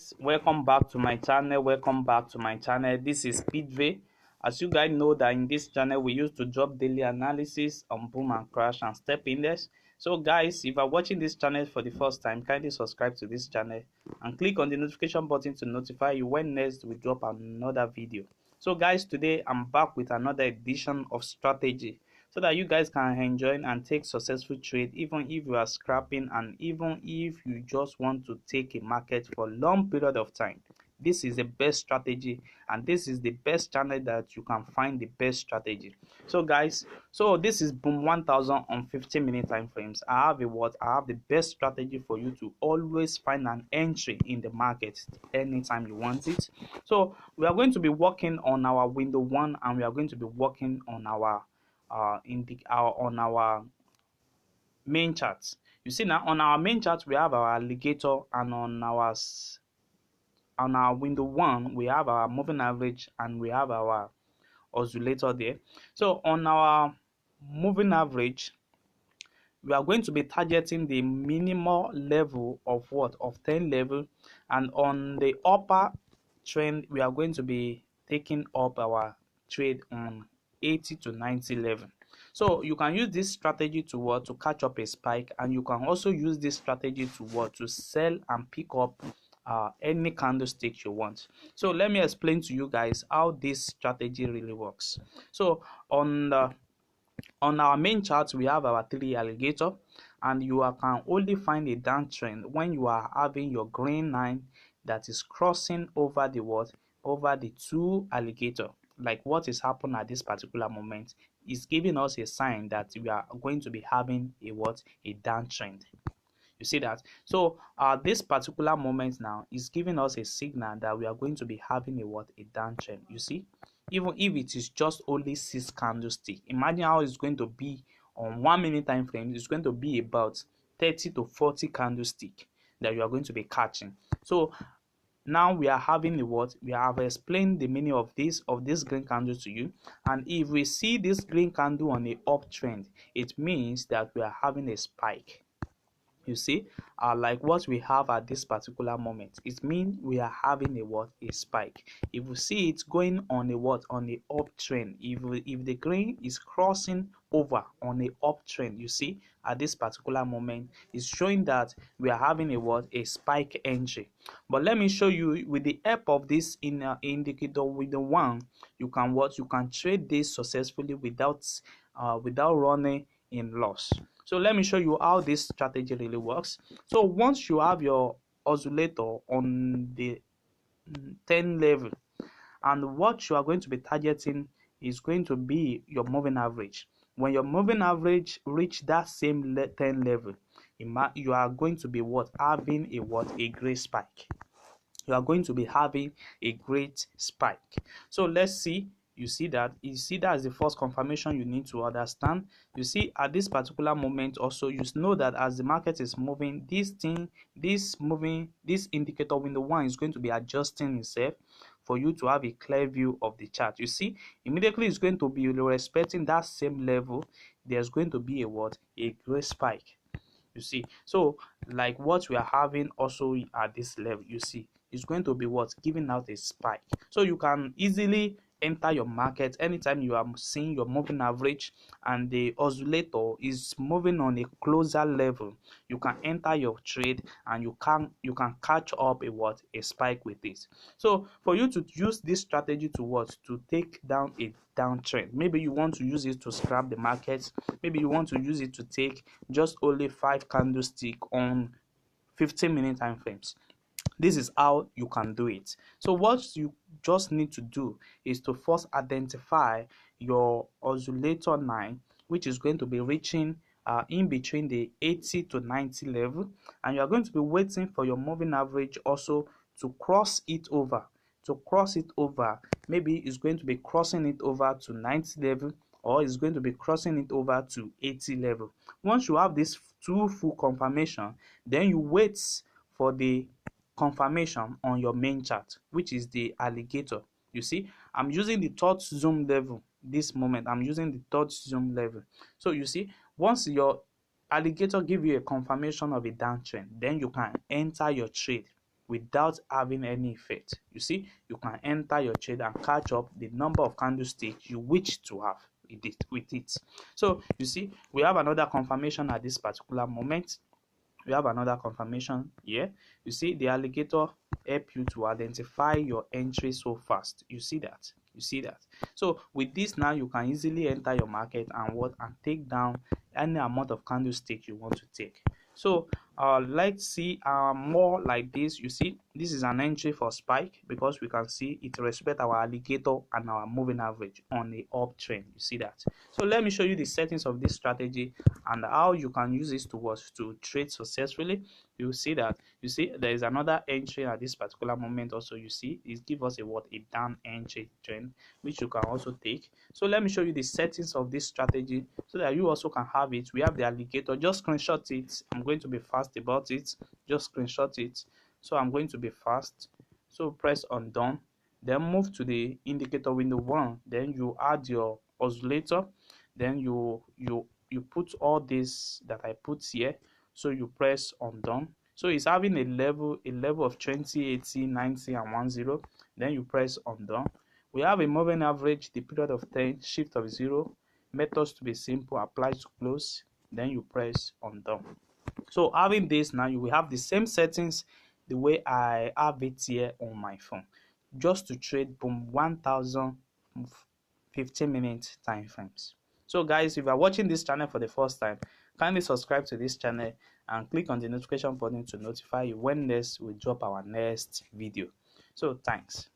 guys, welcome back to my channel. This is Speedway. As you guys know that in this channel we used to drop daily analysis on boom and crash and step index. So guys, if you are watching this channel for the first time, kindly subscribe to this channel and click on the notification button to notify you when next we drop another video. So guys, today I'm back with another edition of strategy so that you guys can enjoy and take successful trade even if you are scrapping and even if you just want to take a market for a long period of time. This is the best strategy and this is the best channel that you can find the best strategy. So guys, so this is boom 1000 on 15-minute time frames. I have the best strategy for you to always find an entry in the market anytime you want it. So we are going to be working on our window one and we are going to be working on our on our main chart. You see now on our main chart we have our alligator, and on our window one we have our moving average and we have our oscillator there. So on our moving average we are going to be targeting the minimal level of what of 10 level, and on the upper trend we are going to be taking up our trade on 80 to 90 level. So you can use this strategy to what to catch up a spike, and you can also use this strategy to what to sell and pick up any candlestick you want. So let me explain to you guys how this strategy really works. So on our main chart we have our 3 alligator, and you can only find a downtrend when you are having your green line that is crossing over the what over the 2 alligator. Like what is happening at this particular moment is giving us a sign that we are going to be having a downtrend. You see that? So this particular moment now is giving us a signal that we are going to be having a downtrend. You see, even if it is just only 6 candlestick, imagine how it's going to be on 1 minute time frame. It's going to be about 30 to 40 candlestick that you are going to be catching. So now we are having we have explained the meaning of this green candle to you, and if we see this green candle on a uptrend, it means that we are having a spike. You see, like what we have at this particular moment, it means we are having a spike. If we see it going on on a uptrend, if the green is crossing over on a uptrend, you see at this particular moment it's showing that we are having a spike entry. But let me show you with the help of this indicator with the one, you can trade this successfully without running in loss. So let me show you how this strategy really works. So once you have your oscillator on the 10 level, and what you are going to be targeting is going to be your moving average. When your moving average reach that same 10 level, you are going to be having a great spike. You are going to be having a great spike. So let's see. You see that is the first confirmation you need to understand. You see at this particular moment also, you know that as the market is moving, this indicator window one is going to be adjusting itself for you to have a clear view of the chart. You see, immediately it's going to be respecting that same level. There's going to be a great spike. You see, so like what we are having also at this level, you see it's going to be giving out a spike. So you can easily enter your market anytime you are seeing your moving average and the oscillator is moving on a closer level. You can enter your trade and you can catch up a spike with it. So for you to use this strategy to take down a downtrend, maybe you want to use it to scrap the market, maybe you want to use it to take just only 5 candlestick on 15-minute time frames. This is how you can do it. So what you just need to do is to first identify your oscillator line, which is going to be reaching in between the 80 to 90 level, and you are going to be waiting for your moving average also to cross it over. Maybe it's going to be crossing it over to 90 level, or it's going to be crossing it over to 80 level. Once you have this 2 full confirmation, then you wait for the confirmation on your main chart, which is the alligator. You see, I'm using the third zoom level this moment. I'm using the third zoom level. So you see, once your alligator give you a confirmation of a downtrend, then you can enter your trade. without having any effect. You see, you can enter your trade and catch up the number of candlesticks you wish to have with it. So you see, we have another confirmation at this particular moment. We have another confirmation here. You see, the alligator help you to identify your entry so fast. You see that. You see that. So with this now, you can easily enter your market and take down any amount of candlestick you want to take. So let's see more like this. You see, this is an entry for spike because we can see it respect our alligator and our moving average on the uptrend. You see that. So let me show you the settings of this strategy and how you can use this to trade successfully. You see that. You see there is another entry at this particular moment. Also, you see it gives us a down entry trend, which you can also take. So let me show you the settings of this strategy so that you also can have it. We have the alligator. Just screenshot it. I'm going to be fast about it. Just screenshot it. So I'm going to be fast. So press on done. Then move to the indicator window 1. Then you add your oscillator. Then you put all this that I put here. So you press on done. So it's having a level of 20, 80, 90, and 10. Then you press on done. We have a moving average, the period of 10, shift of 0, methods to be simple, apply to close. Then you press on done. So having this now, you will have the same settings the way I have it here on my phone. Just to trade boom 1000 15-minute time frames. So guys, if you are watching this channel for the first time, kindly subscribe to this channel and click on the notification button to notify you when next we drop our next video. So thanks.